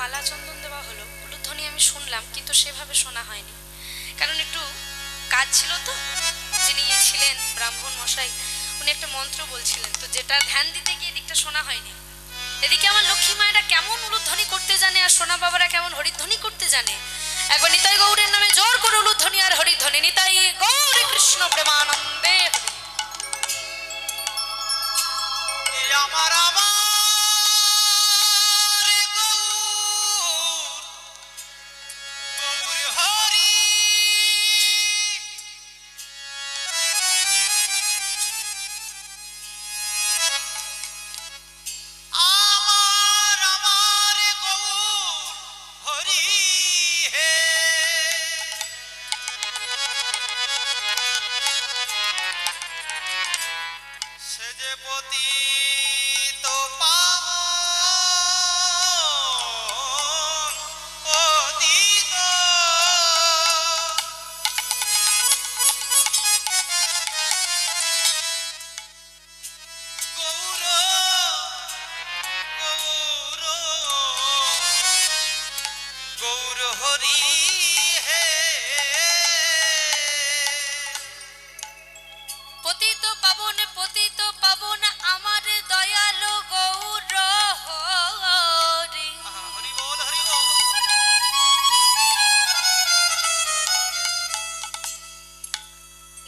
মালা চন্দন দেওয়া হলো, উলুধ্বনি আমি শুনলাম, কিন্তু সেভাবে শোনা হয়নি, কারণ একটু কাজ ছিল। তো যিনি ছিলেন ব্রাহ্মণ মশাই, উনি একটা মন্ত্র বলছিলেন, তো যেটা ধ্যান দিতে গিয়ে দিকটা শোনা হয়নি। এদিকে আমার লক্ষ্মী মায়েরা কেমন উলুধ্বনি করতে জানে, আর সোনা বাবারা কেমন হরিধ্বনি করতে জানে। একবার নিতাই গৌরের নামে জোর করে উলুধ্বনি আর হরিধ্বনি। নিতাই গৌর কৃষ্ণ প্রেমানন্দে। আমার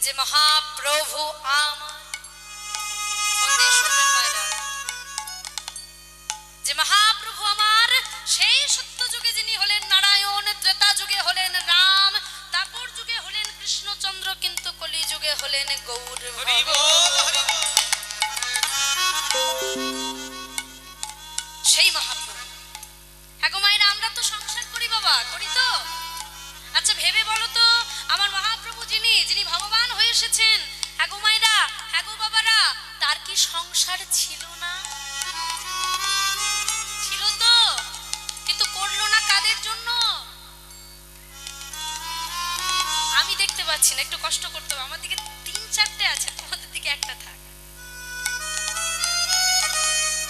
যে মহাপ্রভু আমার, যে মহাপ্রভু আমার সেই সত্য যুগে যিনি হলেন নারায়ণ, ত্রেতা যুগে হলেন রাম, তারপর যুগে হলেন কৃষ্ণচন্দ্র, কিন্তু কলি যুগে হলেন গৌর। সেই মহাপ্রভু। হ্যাঁ গো মায়েরা, আমরা তো সংসার করি বাবা, করি তো। আচ্ছা ভেবে বলো তো, আমার মহাপ্রভু যিনি যিনি ভগবান হয়ে এসেছেন, হ্যাঁ গো মায়েরা, হ্যাঁ গো বাবারা, তার কি সংসার ছিল না? ছিল তো, কিন্তু করলো না কাদের জন্য? আমি দেখতে পাচ্ছি না, একটু কষ্ট করতে হবে। আমার দিকে 3-4টে আছে, তোমাদের দিকে একটা থাক।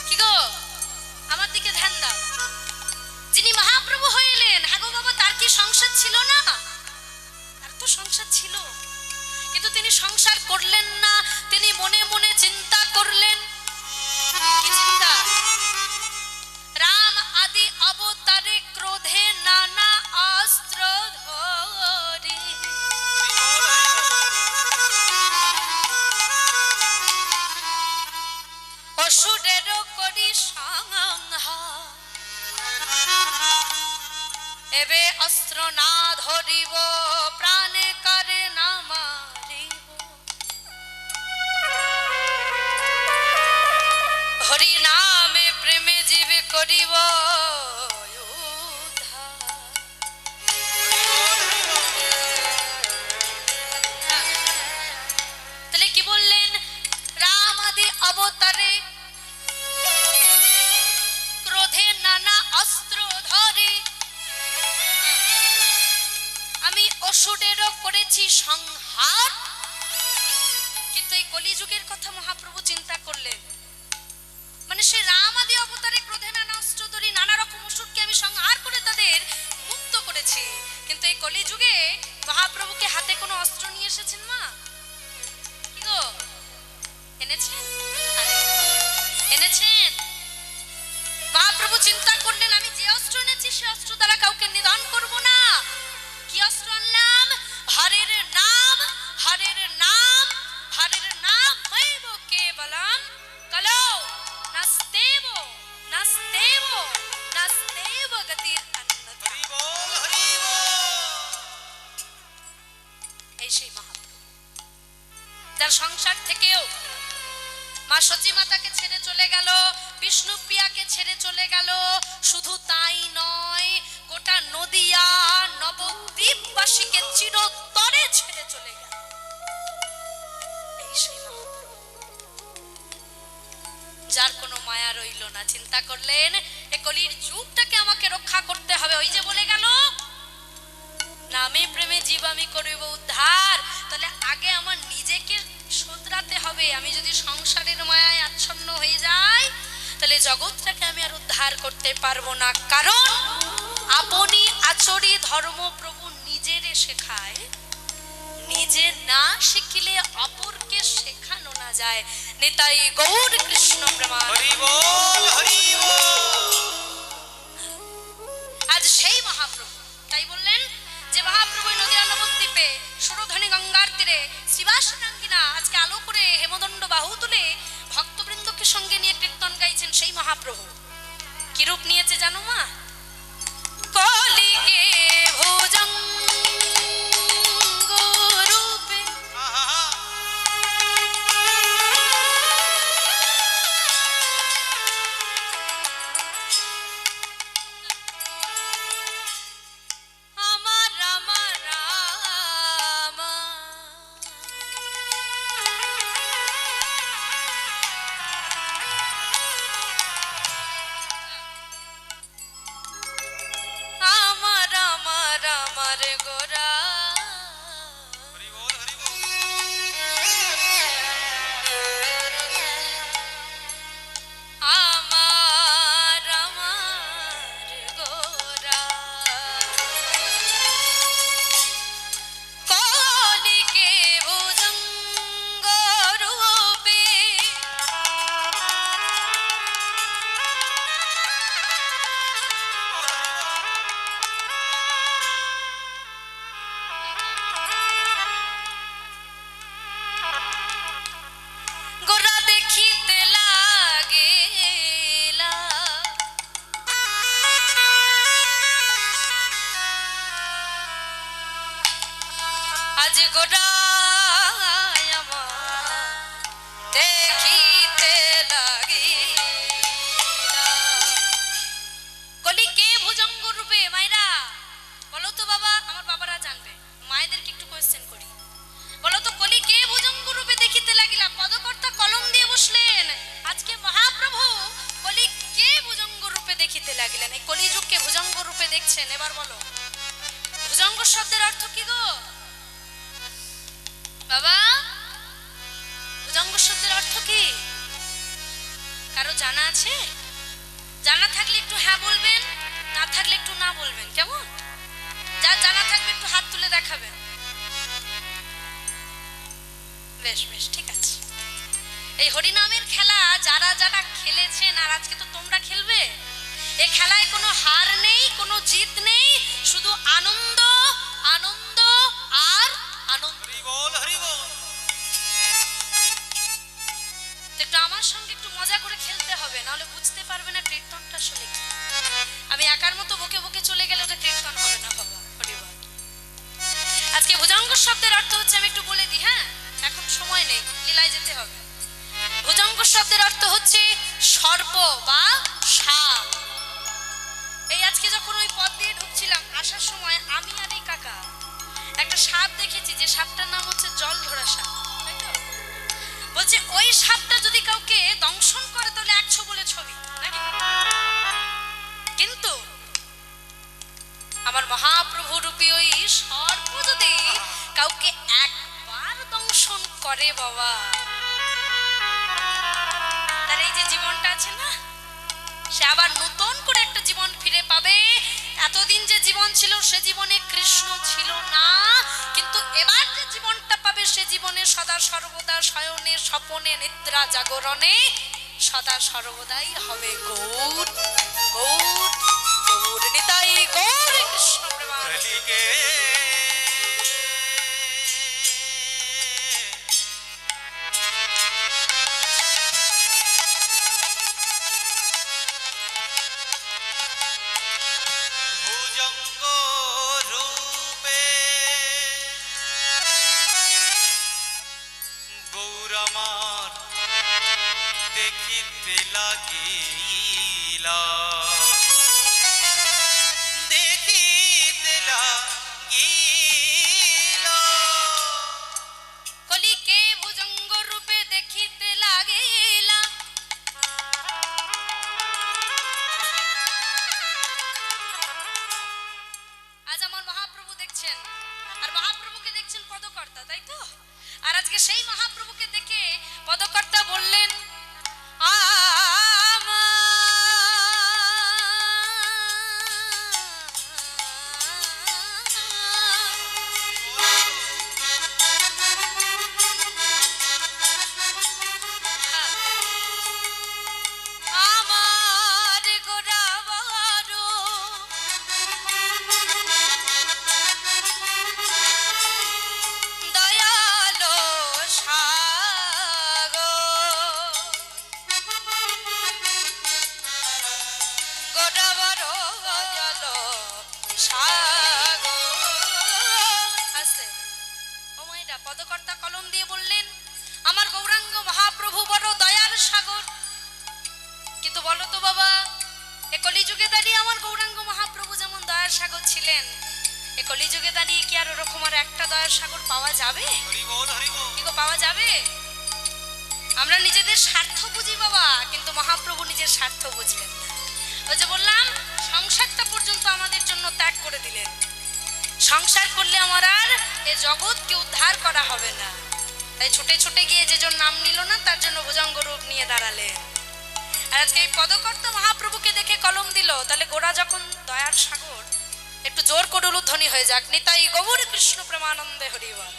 কি গো, আমার দিকে ধ্যান দাও। যিনি মহাপ্রভু হয়ে এলেন, হ্যাঁ গো বাবা, তার কি সংসার ছিল না? তার তো সংসার ছিল, কিন্তু তিনি সংসার করলেন না। তিনি মনে মনে চিন্তা করলেন। কি চিন্তা? রাম আদি অবতারে ক্রোধে নানা অস্ত্র ধরি, অসুরেরও করি সংহার, এবে অস্ত্র না ধরিব, প্রাণে করে না মারিব, হরি নামে প্রেমে জীবে করিব উদ্ধার। তাহলে কি বললেন? রাম আদি অবতারে ক্রোধে নানা অস্ত্র ধরে, আমি অসুরেরও করেছি সংহার। কিন্তু এই কলিযুগের কথা মহাপ্রভু চিন্তা করলেন। মানে সে রাম আদি অবতারে ক্রোধে নানা অস্ত্র ধরি, নানা রকম অসুরকে আমি সংহার করে তাদের মুক্ত করেছি। কিন্তু এই কলিযুগে মহাপ্রভুকে হাতে কোনো অস্ত্র নিয়ে এসেছেন মা? কি গো, এনেছেন? এনেছেন? মহাপ্রভু চিন্তা করলেন, আমি যে অস্ত্র এনেছি সে অস্ত্র দ্বারা কাউকে নিধন করব না। কি অস্ত্র আনলাম? হরের নাম, হরের নাম, হরের নাম মৈব কেবলম কলো নাস্তেব, নাস্তেব, নাস্তেব গতির অন্যথা। এই সেই মহাপ্রভু, যার সংসার থেকেও মা সচী মাতাকে ছেড়ে চলে গেল, বিষ্ণুপ্রিয়াকে ছেড়ে চলে গেল। শুধু তাই নয়, গোটা নদিয়া নবদ্বীপবাসীকে চিরতরে ছেড়ে চলে গেল। এই সেই মহাপ্রভু, যার কোনো মায়া রইল না। চিন্তা করলেন, এ কলির যুগটাকে আমাকে রক্ষা করতে হবে। ওই যে বলে গেল, নামে প্রেমে জীব আমি করিব উদ্ধার। তাহলে আগে আমার নিজেকে শোধরাতে হবে। আমি যদি সংসারের মায়ায় আচ্ছন্ন হয়ে যাই, তাহলে জগৎটাকে আমি আর উদ্ধার উদ্ধার করতে পারবো না, কারণ আপনি আচরি ধর্ম প্রভু নিজেরে শেখায়, নিজে না শিখিলে অপরকে শেখানো না যায়। নিতাই গৌর কৃষ্ণ প্রেমানন্দ। হরি বল হরি বল। আজ সেই মহাপ্রভু তাই বললেন যে মহাপ্রভু নদিয়া নবদ্বীপে সুরধনী গঙ্গার তীরে শ্রীবাসনাঙ্গিনা আজকে আলো করে হেমদণ্ড বাহু তুলে ভক্তবৃন্দকে সঙ্গে নিয়ে কীর্তন গাইছেন সেই মহাপ্রভু কি রূপ নিয়েছে জানো মা? কলিকে ভুজঙ্গ রূপে আহা আমার আমার রামা আমার আমার আমার গোরা হরি বল হরি বল। আমার আমার গোরা কলিকে ভুজঙ্গ রূপে গোরা দেখিতে লাগেলা আজ গোরা আমার দেখিতে লাগিলা। কলি কে ভুজঙ্গ রূপে? মায়েরা বলো তো বাবা, আমার বাবারা জানবে, মায়েদেরকে একটু কোয়েশ্চেন করি, বলো তো কলি কে ভুজঙ্গ রূপে দেখিতে লাগিলা? পদকর্তা কলম দিয়ে বসলেন, আজকে মহাপ্রভু কলি কে ভুজঙ্গ রূপে দেখিতে লাগিলেন? এই কলিযুগকে ভুজঙ্গ রূপে দেখছেন, এবার বলো ভুজঙ্গ শব্দের অর্থ কি গো বাবা? ভুজঙ্গ শব্দের অর্থ কি কারো জানা আছে? জানা থাকলে একটু হ্যাঁ বলবেন, না থাকলে একটু না বলবেন, কেমন? যার জানা থাকবে একটু হাত তুলে দেখাবেন। বেশ বেশ ঠিক আছে। এই হরিনামের খেলা যারা যারা খেলেছেন আর আজকে তো তোমরা খেলবে, এই খেলায় কোনো হার নেই, কোনো জিত নেই, শুধু আনন্দ আনন্দ আর আনন্দ। হরি বল হরি বল। তো একটু আমার সঙ্গে একটু মজা করে খেলতে হবে, নাহলে বুঝতে পারবে না কীর্তনটা আসলে কি। আমি একার মতো বকে বকে চলে গেলে ওটা কীর্তন হবে না বাবা। হরি বল। আজকে ভুজঙ্গ শব্দের অর্থ হচ্ছে, আমি একটু বলে দিই, হ্যাঁ এখন সময় নেই, লীলায় যেতে হবে। ভুজঙ্গ শব্দের অর্থ হচ্ছে সর্প বা সাপ। এই আজকে যখন ওই পথ দিয়ে ঢুকছিলাম আসার সময় আমি আর এই কাকা একটা সাপ দেখেছি, যে সাপটার নাম হচ্ছে জল ধরা সাপ, তাই তো? বলছে ওই সাপটা যদি কাউকে দংশন করে তাহলে 100 বলে ছবি নাকি? কিন্তু আমার মহাপ্রভু রূপী ওই সর্প যদি কাউকে একবার দংশন করে বাবা, তার এই যে জীবনটা আছে না, সে আবার নতুন করে একটা জীবন ফিরে পাবে। এতদিন যে জীবন ছিল সে জীবনে কৃষ্ণ ছিল না, কিন্তু এবার যে জীবনটা পাবে সে জীবনে সদা সর্বদা শয়নে স্বপনে নিদ্রা জাগরণে সদা সর্বদাই হবে গৌর গৌর গৌর। নিতাই গৌর কৃষ্ণ প্রেমানন্দ। কলিকে ভুজঙ্গ রূপে গৌর আমার দেখিতে লাগিলা, দেখিতে লাগিলা। কলিকে ভুজঙ্গ রূপে দেখিতে লাগিলা, আজ আমার মহাপ্রভু দেখছেন, আর মহাপ্রভুকে দেখছেন পদকর্তা, তাই তো? আর আজকে সেই মহাপ্রভুকে দেখে পদকর্তা বললেন আমার আমার গৌরাঙ্গ মহাপ্রভু বড় দয়ার সাগর। কিন্তু বলো তো বাবা, এ কলিযুগে দাঁড়িয়ে আমার গৌরাঙ্গ মহাপ্রভু যেমন দয়ার সাগর ছিলেন, এ কলিযুগে দাঁড়িয়ে কি আর ওরকম আর একটা দয়ার সাগর পাওয়া যাবে? কি গো, পাওয়া যাবে? আমরা নিজেদের স্বার্থ বুঝি বাবা, কিন্তু মহাপ্রভু নিজের স্বার্থ বুঝলেন না। ওই যে বললাম, সংসারটা পর্যন্ত আমাদের জন্য ত্যাগ করে দিলেন। সংসার করলে আমার আর এ জগৎকে উদ্ধার করা হবে না। তাই ছুটে ছুটে গিয়ে যে জন নাম নিল না, তার জন্য ভুজঙ্গ রূপ নিয়ে দাঁড়ালেন। আর আজকে এই পদকর্তা মহাপ্রভুকে দেখে কলম দিল, তাহলে গোরা যখন দয়ার সাগর, একটু জোর করে উলুধ্বনি হয়ে যাক, নিতাই গৌর কৃষ্ণ প্রেমানন্দে হরিবল।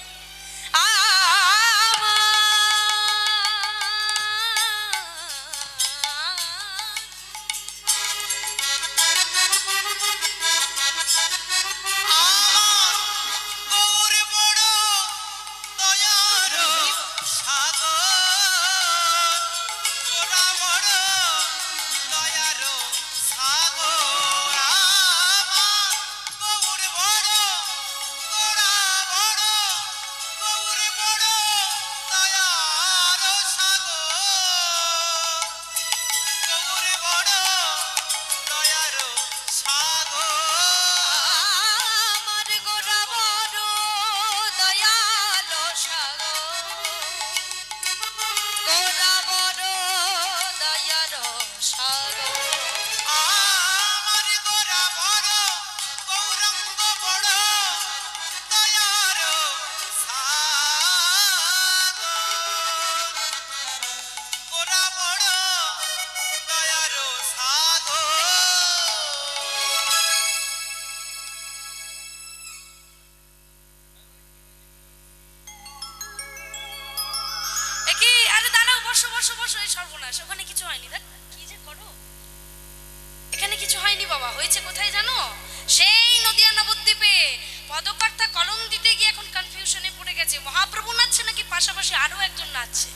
সর্বনাশ, ওখানে কিছু হয়নি। দেখ কি যে করো, এখানে কিছু হয়নি বাবা। হয়েছে কোথায় জানো? সেই নদিয়া নবদ্বীপে পদকর্তা কলম দিতে গিয়ে এখন কনফিউশনে পড়ে গেছে, মহাপ্রভু নাচছে নাকি পাশাপাশি আরো একজন নাচছে।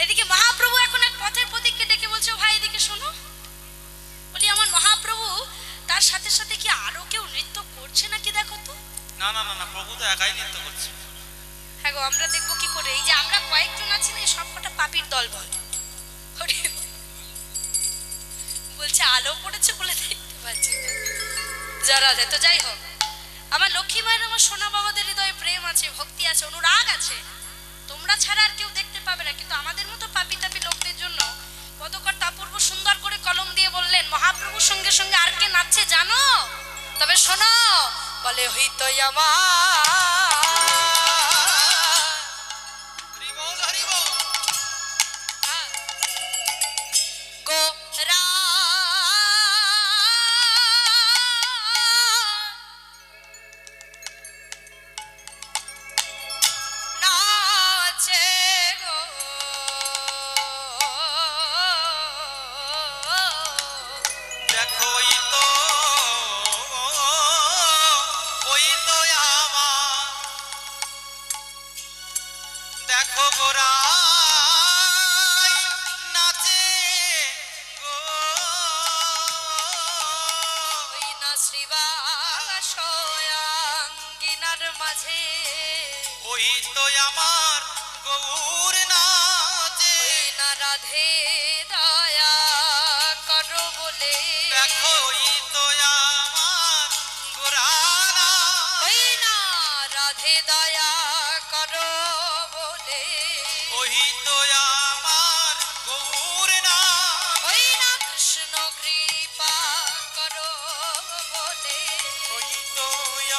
এদিকে মহাপ্রভু এখন এক পথের প্রতীককে ডেকে বলছে, ভাই এদিকে শোনো। বলি, আমার মহাপ্রভু তার সাথে সাথে কি আরো কেউ নৃত্য করছে নাকি দেখো তো। না না না না, প্রভু তো একাই নৃত্য করছে। হ্যাঁ গো, আমরা দেখবো কি করে? এই যে আমরা কয়েকজন আছি না, এই সবকটা পাপীর দল বল। বলছে আলো পড়েছে বলে দেখতে পাচ্ছি না। যারা যায় তো যাই হোক, আমার লক্ষ্মী মায়ের, আমার সোনা বাবাদের হৃদয়ে প্রেম আছে, ভক্তি আছে, অনুরাগ আছে। তোমরা ছাড়া আর কেউ দেখতে পাবে না। কিন্তু আমাদের মতো পাপি তাপি লোকদের জন্য পদকর্তা অপূর্ব সুন্দর করে কলম দিয়ে বললেন, মহাপ্রভুর সঙ্গে সঙ্গে আর কে নাচছে জানো? তবে শোনো, বলে হইতো আমার মাঝে ওই তো আমার গৌর নাচে, না রাধে দয়া করো বলে। দেখো ওই তো আমার গোরানা, ওই না রাধে দয়া করো বলে। ওই তো আমার গৌর নাচে, ওই না কৃষ্ণ কৃপা করো বলে। ওই তো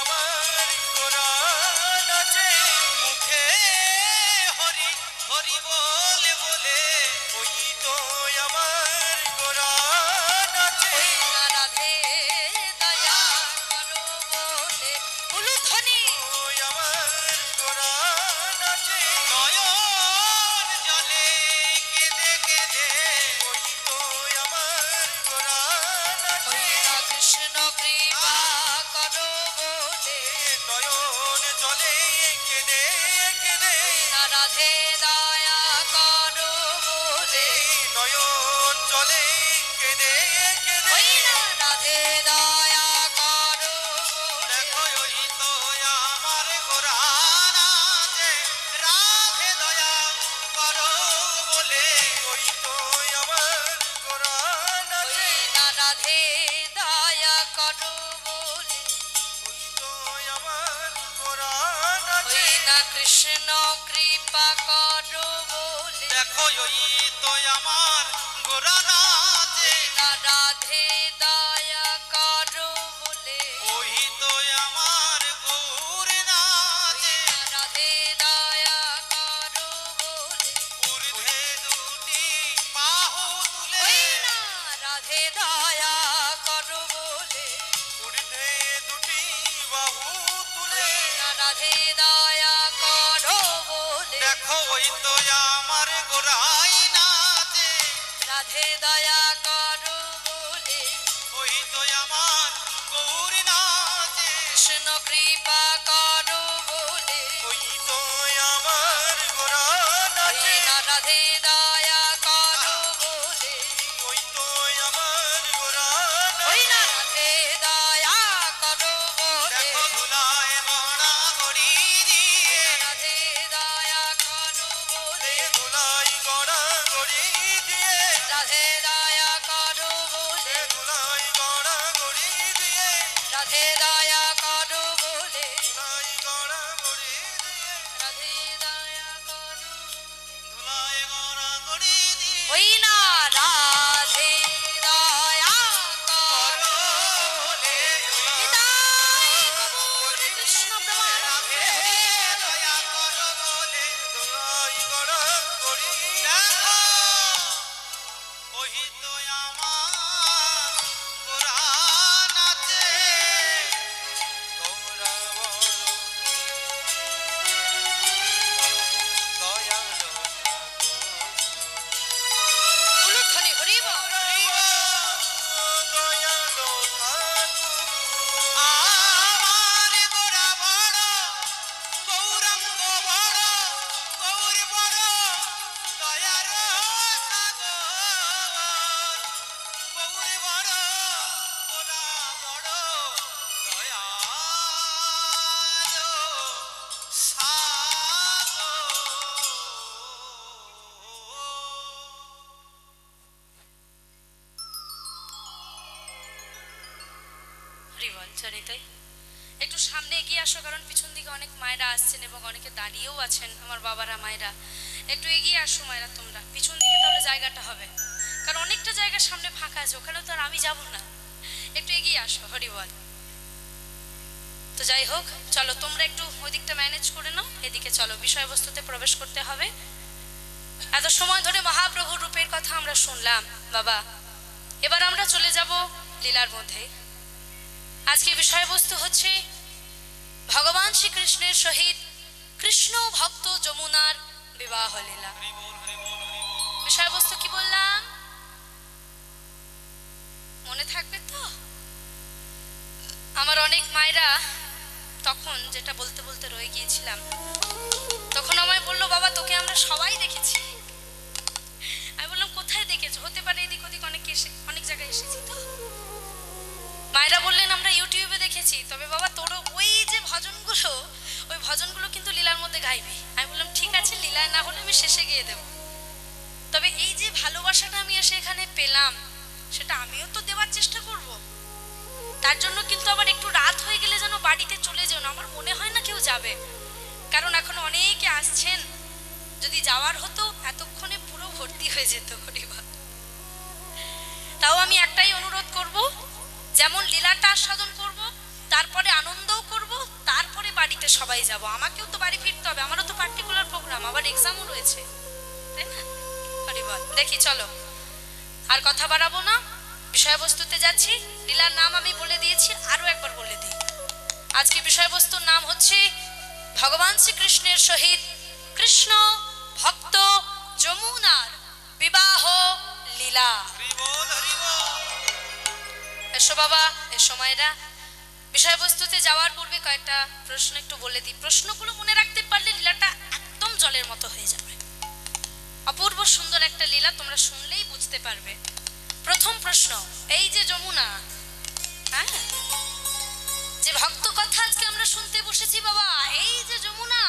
আমার গোরানা আছে, মুখে হরি হরি বলে বলে, ওই তো আমার গোরানা আছে। ওই না রাধে দয়া করো বলে। উলুধ্বনি। ওই আমার গোরানা আছে, নয়ন জলে কেঁদে কেঁদে, ওই তো আমার গোরানা আছে। ওই না কৃষ্ণ কৃপা করো বলে। নয়ন জলে কেঁদে কেঁদে, না রাধে দয়া করো বলে। নয়ন জলে কেঁদে কেঁদে, ওই না রাধে দয়া করো বলে। দেখো ওই তো আমার গোরানা কৃষ্ণ কৃপা করো বলে দেখো ওই তো আমার গোরা নাচে রাধে দয়া করো বলে ওই তো আমার গৌর নাচে রাধে দয়া করো বলে ঊর্ধ্বে দুটি বাহু তুলে ওই না রাধে দয়া করো বলে ঊর্ধ্বে দুটি বাহু তুলে রাধে দয়া করো বলে দেখো ওই তো আমার গোরাই নাচে রাধে দয়া করো বলে ওই তো আমার গৌর নাচে কৃষ্ণ কৃপা করো বলে ওই তো আমার গোরা নাচে রাধে দয়া করো বলে ওই তো আমার গোরা ওই না নাচে রাধে দয়া করো বলে দেখো ধুলায় গড়া গড়ি দিয়ে রাধে দয়া করো বলে ধুলাই গড়া গড়ি দিয়ে রাধে দয়া করো বলে ধুলাই গড়া গড়ি দিয়ে রাধে দয়া করো বলে ধুলাই গড়া গড়ি দিয়ে রাধে দয়া করো ধুলাই গড়া গড়ি দিয়ে ওই না রাধে দয়া করো বলে নিতাই গৌর কৃষ্ণ রাধে প্রেমানন্দে দয়া করো বলে ধুলাই গড়া গড়ি দেখো ওই তো আমার গোরা নাচে তোমরা বলো দয়ালো উলুধ্বনি হরি বল দয়ালো আমার গোরা বড় গৌরাঙ্গ বড় গৌর বড় দয়ার সাগর গৌর বড় গোরা বড় দয়াল সাগর হরি বল চরিতাই একটু সামনে এগিয়ে আসো, কারণ পিছন দিকে অনেক মায়েরা আসছেন এবং অনেকে দাঁড়িয়েও আছেন আমার বাবারা মায়েরা। একটু এগিয়ে আসো মায়েরা, তোমরা পিছন দিকে তাহলে জায়গাটা হবে, কারণ অনেকটা জায়গা সামনে ফাঁকা আছে, ওখানে তো আর আমি যাব না। একটু এগিয়ে আসো, হরি বল। তো যাই হোক, চলো তোমরা একটু ওই দিকটা ম্যানেজ করে নাও, এদিকে চলো বিষয়বস্তুতে প্রবেশ করতে হবে। এত সময় ধরে মহাপ্রভুর রূপের কথা আমরা শুনলাম বাবা, এবার আমরা চলে যাব লীলার মধ্যে। আজকে বিষয়বস্তু হচ্ছে ভগবান শ্রীকৃষ্ণের সহিত কৃষ্ণ ভক্ত যমুনার বিবাহ লীলা। বিষয়বস্তু কি বললাম মনে থাকবে তো? আমার অনেক মায়েরা তখন যেটা বলতে বলতে রয়ে গিয়েছিলাম, তখন আমায় বললো বাবা তোকে আমরা সবাই দেখেছি। আমি বললাম কোথায় দেখেছো? হতে পারে এদিক ওদিক অনেক জায়গায় এসেছি তো। মায়েরা বললেন আমরা ইউটিউবে দেখেছি, তবে বাবা তোর ওই যে ভজনগুলো, ওই ভজনগুলো কিন্তু লীলার মধ্যে গাইবি। আমি বললাম ঠিক আছে, লীলায় না হলে আমি শেষে গিয়ে দেবো, তবে এই যে ভালোবাসাটা আমি এসে এখানে পেলাম সেটা আমিও তো দেওয়ার চেষ্টা করব। তার জন্য কিন্তু আবার একটু রাত হয়ে গেলে যেন বাড়িতে চলে যেও না, আমার মনে হয় না কেউ যাবে, কারণ এখন অনেকে আসছেন, যদি যাওয়ার হতো এতক্ষণে পুরো ভর্তি হয়ে যেত পরিবার। তাও আমি একটাই অনুরোধ করব, যেমন লীলাটা আস্বাদন করব, তারপরে আনন্দও করব, তারপরে বাড়িতে সবাই যাব। আমাকেও তো বাড়ি ফিরতে হবে, আমারও তো পার্টিকুলার প্রোগ্রাম, আবার এক্সামও রয়েছে, তাই না? পরিবার দেখি, চলো আর কথা বাড়াবো না, বিষয়বস্তুতে যাচ্ছি। লীলার নাম আমি বলে দিয়েছি, আরো একবার বলে দিই। আজকে বিষয়বস্তুর নাম হচ্ছে ভগবান শ্রীকৃষ্ণের সহিত কৃষ্ণ ভক্ত যমুনার বিবাহ লীলা। এসো বাবা, এসো মায়েরা। বিষয়বস্তুতে যাওয়ার পূর্বে কয়েকটা প্রশ্ন একটু বলে দিই, প্রশ্নগুলো মনে রাখতে পারলে লীলাটা একদম জলের মতো হয়ে যাবে। অপূর্ব সুন্দর একটা লীলা, তোমরা শুনলেই বুঝতে পারবে। প্রথম প্রশ্ন, এই যে যমুনা, হ্যাঁ, যে ভক্ত কথা আজকে আমরা শুনতে বসেছি বাবা, এই যে যমুনা,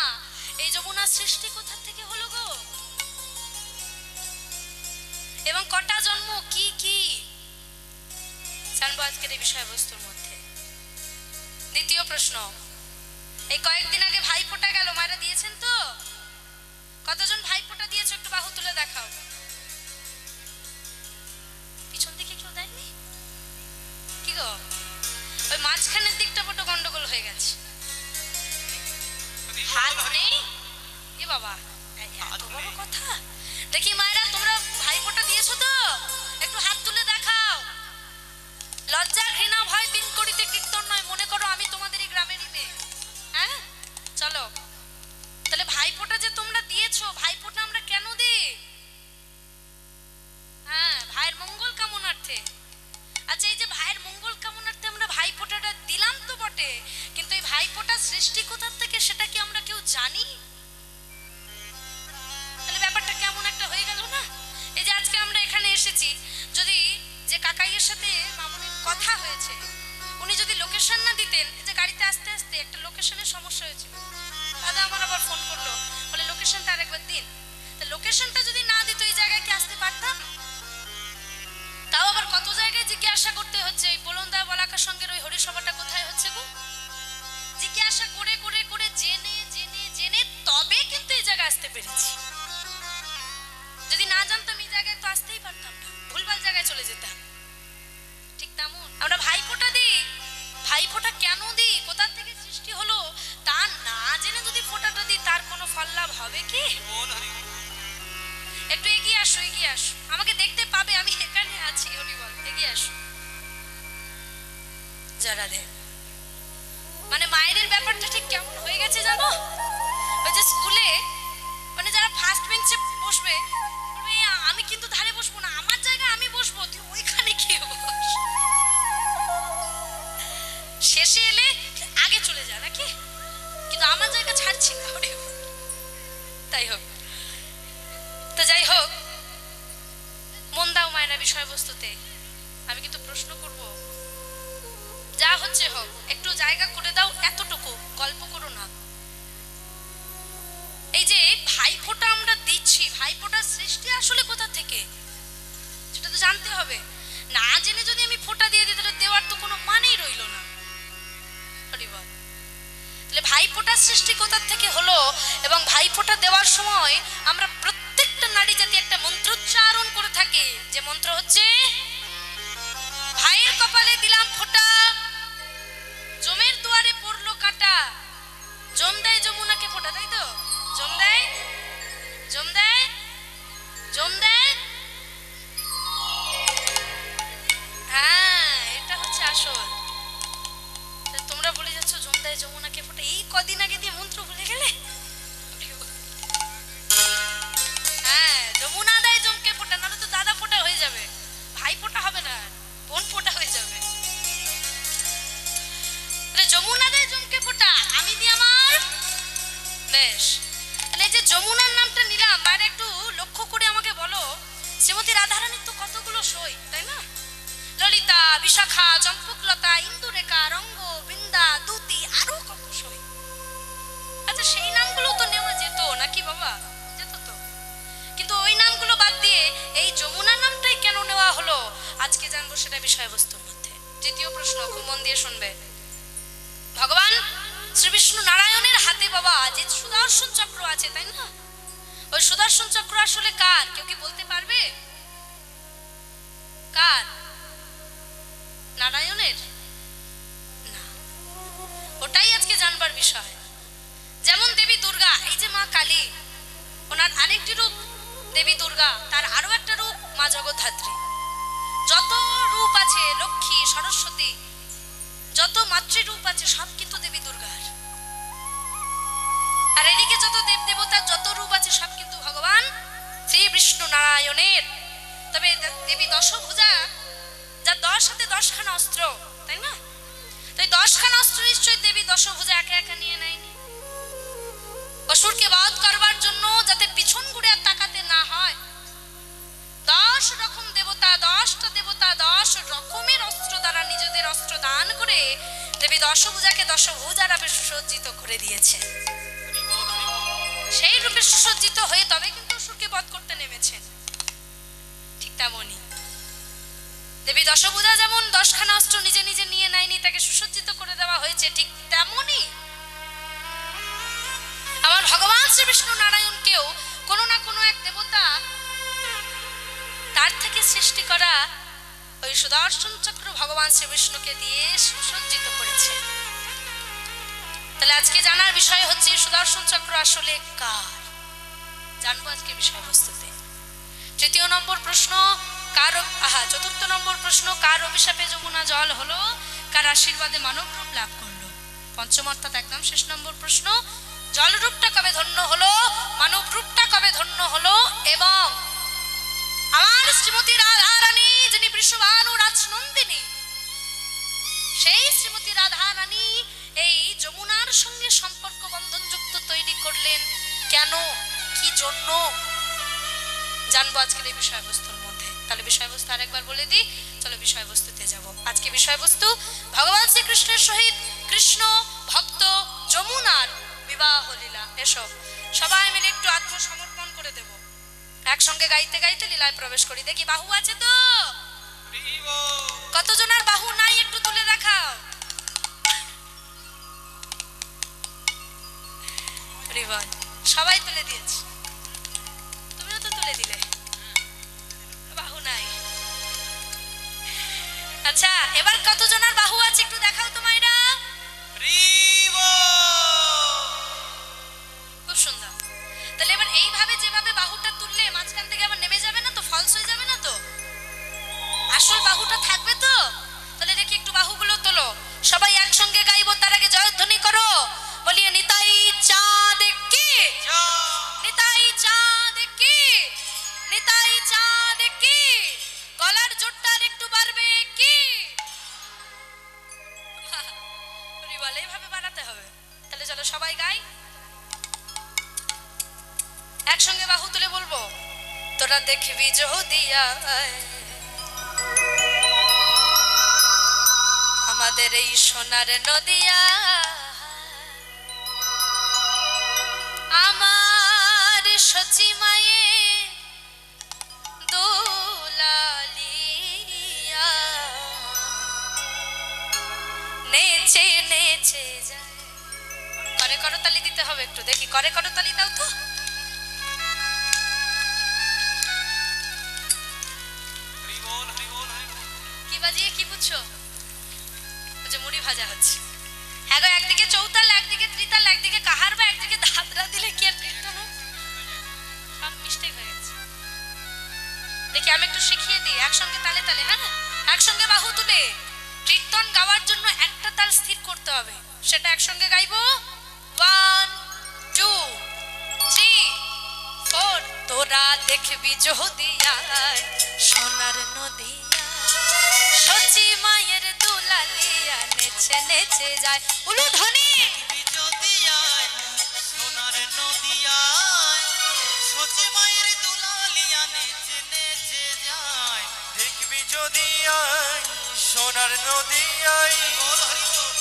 এই যমুনার সৃষ্টি কোথা থেকে হলো গো? এবং কটা জন্ম, কি কি জানবো আজকের এই বিষয়বস্তুর মধ্যে। দ্বিতীয় প্রশ্ন, এই কয়েকদিন আগে ভাইফোঁটা গেল, মায়েরা দিয়েছেন তো? কতজন ভাইফোঁটা দিয়েছো একটু বাহু তুলে দেখাও। পিছন দিকে কেউ দেয়নি? কি গো, ওই মাঝখানের দিকটা বড় গন্ডগোল হয়ে গেছে। হাত নেই? এ বাবা, এত বড় কথা। দেখি মায়েরা, তোমরা ভাইফোঁটা দিয়েছো তো? একটু হাত তুলে দেখাও। লজ্জা ঘৃণা ভয় তিন করিতে কীর্তন নয়, মনে করো আমি তোমাদেরই গ্রামেরই মেয়ে। হ্যাঁ, চলো। তাহলে ভাইফোঁটা যে তোমরা দিয়েছো, ভাইফোঁটা আমরা কেন দিই? হ্যাঁ, ভাইয়ের মঙ্গল কামনার্থে। আচ্ছা, এই যে ভাইয়ের মঙ্গল কামনার্থে আমরা ভাইফোঁটাটা দিলাম তো বটে, কিন্তু এই ভাইফোঁটার সৃষ্টি কোথার থেকে সেটা কি আমরা কেউ জানি? তাহলে ব্যাপারটা কেমন একটা হয়ে গেল না? এই যে আজকে আমরা এখানে এসেছি, যদি যে কাকাইয়ের সাথে মামুনির কথা হয়েছে, উনি যদি লোকেশন না দিতেন, এই যে গাড়িতে আসতে আসতে একটা লোকেশনের সমস্যা হয়েছিল, দাদা আমার আবার ফোন করলো, বলে লোকেশনটা আরেকবার দিন। তা লোকেশনটা যদি না দিত এই জায়গায় কি আসতে পারতাম? তাও আবার কত জায়গায় জিজ্ঞাসা করতে হচ্ছে, এই বলন্দা বলাকার সঙ্গে ওই হরিসভাটা কোথায় হচ্ছে গো, জিজ্ঞাসা করে করে করে জেনে জেনে জেনে তবে কিন্তু এই জায়গায় আসতে পেরেছি। যদি না জানতাম এই জায়গায় তো আসতেই পারতাম না, ভুলভাল জায়গায় চলে যেতাম। ঠিক তেমন আমরা ভাইফোঁটা দিই, ভাইফোঁটা কেন দিই, কোথা থেকে সৃষ্টি হলো তা না জেনে যদি ফোঁটাটা দিই, তার কোনো ফল লাভ হবে কি? একটু এগিয়ে আসো, এগিয়ে আসো, আমাকে দেখতে পাবে, আমি এখানে আছি। হরি বল, এগিয়ে আসো। যারা দে মানে মায়েদের ব্যাপারটা ঠিক কেমন হয়ে গেছে জানো? ওই যে স্কুলে মানে যারা ফার্স্ট বেঞ্চে বসবে, বলবে আমি কিন্তু ধারে বসবো না, আমার জায়গায় আমি বসবো, তুই ওইখানে গিয়ে বস। শেষে এলে আগে চলে যা নাকি, কিন্তু আমার জায়গা ছাড়ছি না। তাই হোক, তো যাই হোক, মন দাও মায়েরা বিষয়বস্তুতে। আমি কিন্তু প্রশ্ন করব, যা হচ্ছে হোক, একটু জায়গা করে দাও, এতটুকু গল্প করো না। এই যে ভাইফোঁটা আমরা দিচ্ছি, ভাইফোঁটার সৃষ্টি আসলে কোথা থেকে সেটা তো জানতে হবে। না জেনে যদি আমি ফোঁটা দিয়ে দিই, তাহলে দেওয়ার তো কোনো মানেই রইল না। তাহলে ভাইফোঁটার সৃষ্টি কোথা থেকে হলো, এবং ভাইফোঁটা দেওয়ার সময় আমরা প্রত্যেকটা নারী জাতি একটা মন্ত্রোচ্চারণ করে থাকে, যে মন্ত্র হচ্ছে, ভাইয়ের কপালে দিলাম ফোঁটা, জমের দুয়ারে পড়লো কাঁটা। জম দেয় যমুনাকে ফোঁটা, তাই তো? জম দেয়, জম দেয়, জম দেয়। হ্যাঁ, এটা হচ্ছে আসল। তোমরা বলে যাচ্ছ জম দেয় যমুনাকে ফোঁটা, এই কদিন আগে দিয়ে মন্ত্র ভুলে গেলে? হ্যাঁ, যমুনা দেয় জমকে ফোঁটা, নাহলে তো দাদা ফোঁটা হয়ে যাবে, ভাই ফোঁটা হবে না, বোন ফোঁটা হয়ে যাবে। যমুনা দেয় জমকে ফোঁটা, আমি দিই আমার। বেশ, এই যে যমুনার নামটা নিলাম, বাইরে একটু লক্ষ্য করে আমাকে বলো, শ্রীমতী রাধারানীর তো কতগুলো সই, তাই না? ললিতা, বিশাখা, চম্পকলতা, ইন্দুরেখা, রঙ্গ, বৃন্দা, দুতি, আরো কত সই। আচ্ছা, সেই নামগুলো তো নেওয়া যেত নাকি বাবা? যেত তো, কিন্তু ওই নামগুলো বাদ দিয়ে এই যমুনা নামটাই কেন নেওয়া হলো, আজকে জানবো সেটা বিষয়বস্তুর মধ্যে। দ্বিতীয় প্রশ্ন, খুব মন দিয়ে শুনবে। ভগবান শ্রী বিষ্ণু নারায়ণের হাতে বাবা যে সুদর্শন চক্র আছে, তাই না? ওই সুদর্শন চক্র আসলে কার, কেউ কি বলতে পারবে? কার? নারায়ণের না, ওটাই আজকে জানবার বিষয়। যেমন দেবী দুর্গা, এই যে মা কালী, ওনার আরেকটি রূপ দেবী দুর্গা, তার আরো একটা রূপ মা জগদ্ধাত্রী। যত রূপ আছে, লক্ষ্মী, সরস্বতী, যত মাতৃরূপ আছে, সব কিন্তু দেবী দুর্গার। আর এদিকে যত দেব দেবতার যত রূপ আছে, সব কিন্তু ভগবান শ্রী বিষ্ণু নারায়ণের। তবে দেবী দশভুজা, যা 10 হাতে 10খানা অস্ত্র, তাই না? তো এই 10খানা অস্ত্র নিশ্চয়ই দেবী দশভুজা একা একা নিয়ে নেয়নি। অসুরকে বধ করবার জন্য যাতে পিছন ঘুরে আর তাকাতে না হয়, 10 রকম দেবতা, 10টা দেবতা 10 রকমের অস্ত্র দ্বারা নিজেদের অস্ত্র দান করে দেবী দশভুজাকে দশভুজা রূপে সুসজ্জিত করে দিয়েছে। সেই রূপে সুসজ্জিত হয়ে তবে কিন্তু অসুরকে বধ করতে নেমেছেন। ঠিক তেমনই দেবী দশভুজা যেমন 10খানা অস্ত্র নিজে নিজে নিয়ে নেয়নি, তাকে সুসজ্জিত করে দেওয়া হয়েছে, ঠিক তেমনই আমার ভগবান শ্রী বিষ্ণু নারায়ণকেও কোনো না কোনো এক দেবতা তার থেকে সৃষ্টি করা ওই সুদর্শন চক্র ভগবান শ্রী বিষ্ণুকে দিয়ে সুসজ্জিত করেছে। তাহলে আজকে জানার বিষয় হচ্ছে সুদর্শন চক্র আসলে কার, জানবো আজকে বিষয়বস্তুতে। তৃতীয় নম্বর প্রশ্ন, চতুর্থ নম্বর প্রশ্ন, কার অভিশাপে যমুনা জল হলো, কার আশীর্বাদে মানব রূপ লাভ করলো। পঞ্চম অর্থাৎ একদম শেষ নম্বর প্রশ্ন, জল রূপটা কবে ধন্য হলো, মানব রূপটা কবে ধন্য হলো, এবং আমার শ্রীমতী রাধা রানী যিনি বৃষভানু রাজনন্দিনী, সেই শ্রীমতী রাধা রানী এই যমুনার সঙ্গে সম্পর্ক বন্ধনযুক্ত তৈরি করলেন কেন, কি জন্য, জানবো আজকের এই বিষয়বস্তুর মধ্যে। তাহলে বিষয়বস্তু আরেকবার বলে দিই, চলো বিষয়বস্তুতে যাব। আজকে বিষয়বস্তু ভগবান শ্রীকৃষ্ণের সহিত কৃষ্ণ ভক্ত যমুনার বিবাহ লীলা। এসো সবাই মিলে একটু আত্মসমর্পণ করে দেব, একসঙ্গে গাইতে গাইতে লীলায় প্রবেশ করি। দেখি বাহু আছে তো, কতজনের বাহু নাই একটু তুলে দেখাও। সবাই তুলে দিয়েছে, তুমিও তো তুলে দিলে, বাহু নাই। আচ্ছা এবার কতজনের বাহু আছে একটু দেখাও তো মাইরা। খুব সুন্দর। তাহলে এবার এইভাবে যেভাবে বাহুটা তুললে মাঝখান থেকে আবার নেমে যাবে না তো, ফলস হয়ে যাবে না তো, আসল বাহুটা থাকবে তো। তাহলে দেখি একটু বাহুগুলো তোলো, সবাই একসঙ্গে গাইবো। তার আগে জয়ধ্বনি করো, বলিয়ে নিতাই চাঁদ কি, নিতাই চাঁদ কি, নিতাই চাঁদ কি, গলার জোরটা একটু বাড়বে কি, বলে এইভাবে বাড়াতে হবে। তাহলে চলো সবাই গাই, একসঙ্গে বাহু তুলে বলবো, তোরা দেখবি যদিয়া আমাদের এই সোনার নদিয়া, আমার সচি মায়ে দোলালিয়া নেচে নেচে যায়। করে করতালি দিতে হবে একটু, দেখি করে করতালি দাও তো। কি বাজিয়ে কি বুঝছো, মুড়ি ভাজা হচ্ছে। হ্যাঁ গো, একদিকে চৌতাল, একদিকে ত্রিতাল, একদিকে কাহার বা একদিকে দাদরা দিলে কি আর কীর্তন হয়? সব মিস্টেক হয়ে গেছে। দেখি আমি একটু শিখিয়ে দিই, একসঙ্গে তালে তালে, হ্যাঁ একসঙ্গে বাহু তুলে কীর্তন গাওয়ার জন্য একটা তাল স্থির করতে হবে, সেটা একসঙ্গে গাইবো। 1 2 3 4। তোরা দেখবি যদিয়া সোনার নদিয়া, সচি মায়ের দুলালিয়া নেচে নেচে যায়। উলুধ্বনি। দেখবি যদিয়া সোনার নদিয়া, সচি মায়ের দুলালিয়া নেচে নেচে যায়। দেখবি যদিয়া সোনার নদিয়ায়,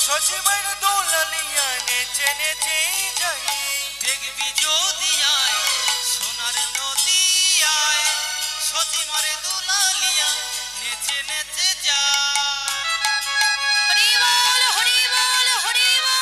সচি মায়ের দুলালিয়া নেচে নেচে যায়। দেখবি যদিয়া সোনার নদিয়ায়, সচি মায়ের দুলালিয়া নেচে নেচে যায়। হরি বল হরি বল হরি বল।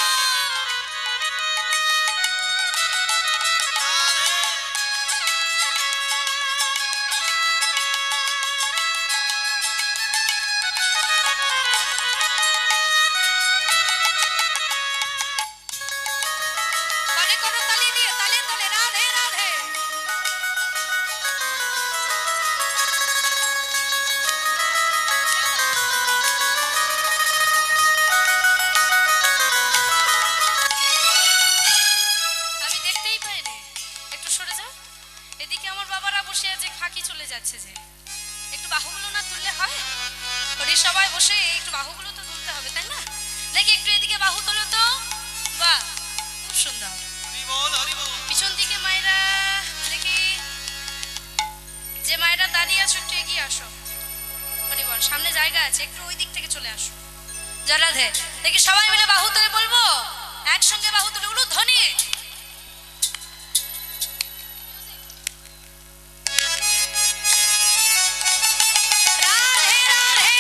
করে করো তালি দিয়ে, তালে তালে রাধে রাধে। আমি দেখতেই পাইনি, একটু সরে যাও। এদিকে আমার বাবারা বসে আছে, ফাঁকি চলে যাচ্ছে যে, একটু বাহুগুলো না তুললে হয়? হরি সবাই বসে একটু বাহুগুলো তো তুলতে হবে, তাই না? দেখি একটু এদিকে বাহু তোলো তো। বাহ, খুব সুন্দর। পিছন দিকে মায়েরা দেখি, যে মায়েরা দাঁড়িয়ে আছো একটু এগিয়ে আসো। হরি বল, সামনে জায়গা আছে, একটু ওই দিক থেকে চলে আসো। জরাধে দেখি সবাই মিলে বাহু তুলে বলবো, একসঙ্গে বাহু তুলে উলুধ্বনি। রাধে রাধে।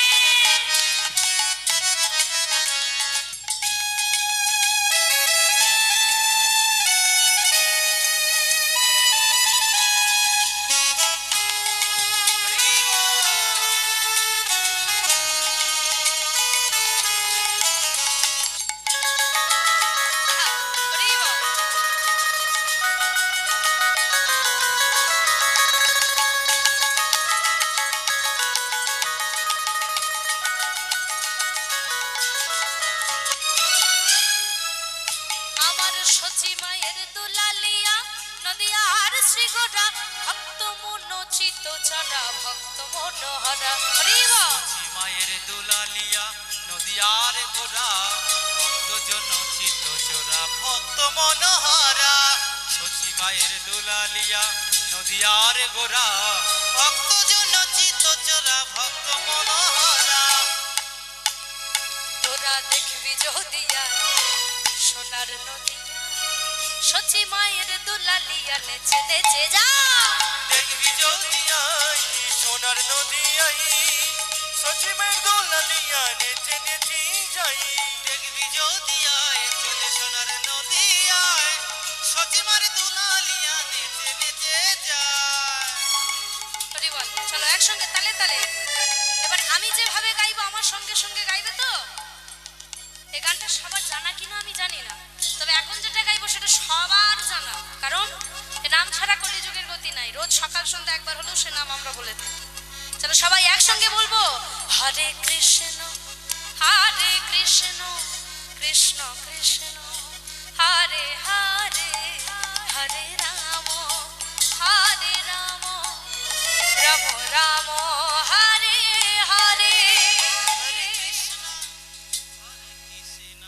চিত্ত চরা ভক্ত মনোহরা। হরি বল। সচি মায়ের দুলালিয়া নদিয়ার গোরা ভক্ত জন চিত্ত চোরা ভক্ত মনোহরা। সচি মায়ের দুলালিয়া নদিয়ার গোরা ভক্ত জন চিত্ত চোরা ভক্ত মনোহরা। তোরা দেখবি যদিয়া সোনার নদিয়া সচি মায়ের দুলালিয়া নেচে নেচে যা। দেখবি যদি আই সোনার নদিয়াই সচি মায়ের দুলালিয়া নেচে নেচে যাই। দেখবি যদি আয় চলে সোনার নদিয়ায় সচি মায়ের দুলালিয়া নেচে নেচে যায়। হরি বল। চলো একসঙ্গে তালে তালে। এবার আমি যেভাবে গাইবো আমার সঙ্গে সঙ্গে গাইবে তো। এই গানটা সবার জানা কিনা আমি জানি না, তবে এখন যেটা গাইবো সেটা সবার জানা, কারণ এ নাম ছাড়া কলিযুগের গতি নাই। রোজ সকাল সন্ধ্যা একবার হলেও সে নাম আমরা বলে থাকি। চলো সবাই একসঙ্গে বলবো হরে কৃষ্ণ হরে কৃষ্ণ কৃষ্ণ কৃষ্ণ হরে হরে হরে রাম হরে রাম রাম রাম হরে হরে। হরে কৃষ্ণ হরে কৃষ্ণ।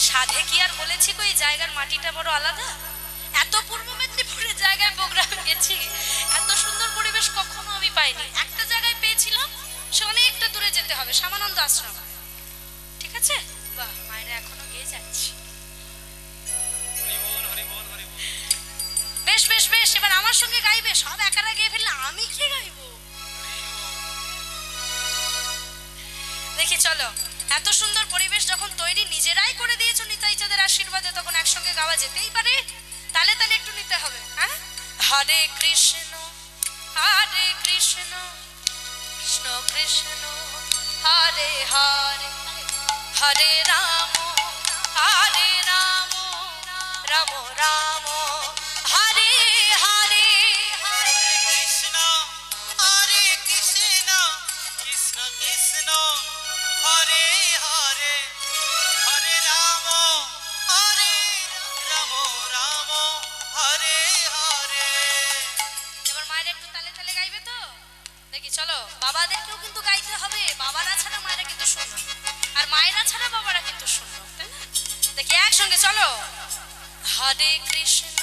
সাধে কি আর বলেছি কো এই জায়গার মাটিটা বড় আলাদা। এত পূর্ব মেদিনীপুরের জায়গায় প্রোগ্রাম গেছি, এত সুন্দর পরিবেশ কখনো আমি পাইনি। একটা জায়গায় পেয়েছিলাম, সে অনেকটা দূরে যেতে হবে, শ্যামানন্দ আশ্রম। ঠিক আছে, বাহ মায়েরা এখনো গিয়ে যাচ্ছি। হরি বল হরি বল হরি বল। বেশ বেশ বেশ, এবার আমার সঙ্গে গাইবে। সব একারা গিয়ে ফেললে আমি কি গাইবো? দেখি চলো, এত সুন্দর পরিবেশ যখন তৈরি নিজেরাই করে দিয়েছো নিতাই চাঁদের আশীর্বাদে, তখন একসঙ্গে গাওয়া যেতেই পারে। তালে তালে একটু নিতে হবে। হ্যাঁ, হরে কৃষ্ণ কৃষ্ণ কৃষ্ণ হরে হরে হরে রাম রাম রাম হরে হরে। কৃষ্ণ হরে কৃষ্ণ কৃষ্ণ কৃষ্ণ হরে হরে হরে রাম রাম হরে হরে। এবার মায়েরা একটু তালে তালে গাইবে তো। দেখি চলো, বাবাদেরকেও কিন্তু গাইতে হবে। বাবারা ছাড়া মায়েরা কিন্তু শোনো, আর মায়েরা ছাড়া বাবারা কিন্তু শোনো, তাই না? দেখি একসঙ্গে চলো, হরে কৃষ্ণ